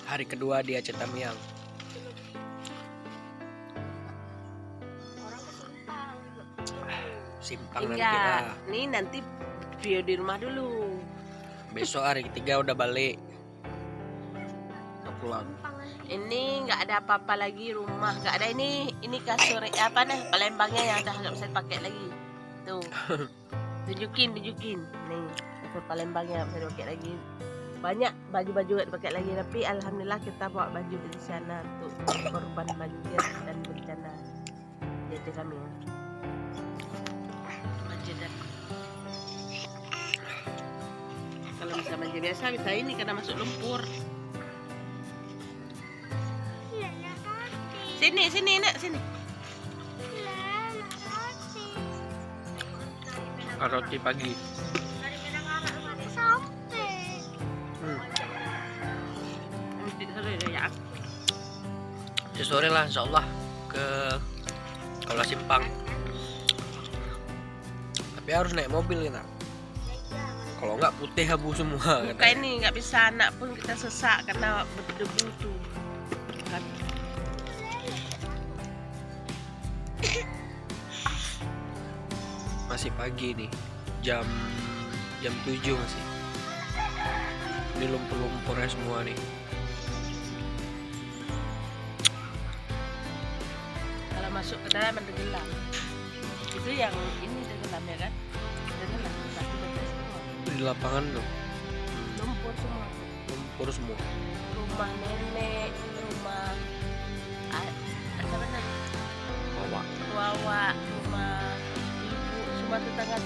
Hari kedua di Aceh Tamiang. Simpang nanti Enggak, lah. nih nanti video di rumah dulu. Besok hari ketiga udah balik. Udah pulang. Ini nggak ada apa-apa lagi rumah, nggak ada ini kasur apa nih Palembangnya yang udah nggak bisa dipakai lagi. Tuh, tunjukin nih kasur Palembangnya bisa dipakai lagi. Banyak baju-baju nggak dipakai lagi, tapi alhamdulillah kita bawa baju dari sana untuk korban banjir dan bencana di Aceh Tamiang. Banjir dan kalau bisa banjir biasa bisa ini karena masuk lumpur. Sini nak sini. Roti pagi. Nanti sore ya. Ya sore lah insyaallah ke Kuala Simpang. Tapi harus naik mobil kita. Kalau nggak putih abu semua. Buka ini nggak bisa anak pun kita sesak karena berdebu tuh. Kan. Masih pagi nih, jam 7 masih. Ini lumpur-lumpurnya semua nih. Kalau masuk ke dalam tenggelam. Itu yang ini tenggelam ya kan? Tenggelam tapi betul semua. Di lapangan tuh, Lumpur semua. lumpur semua. Rumah nenek, rumah apa namanya? Bawa. Wawa, rumah ibu, semua tetangga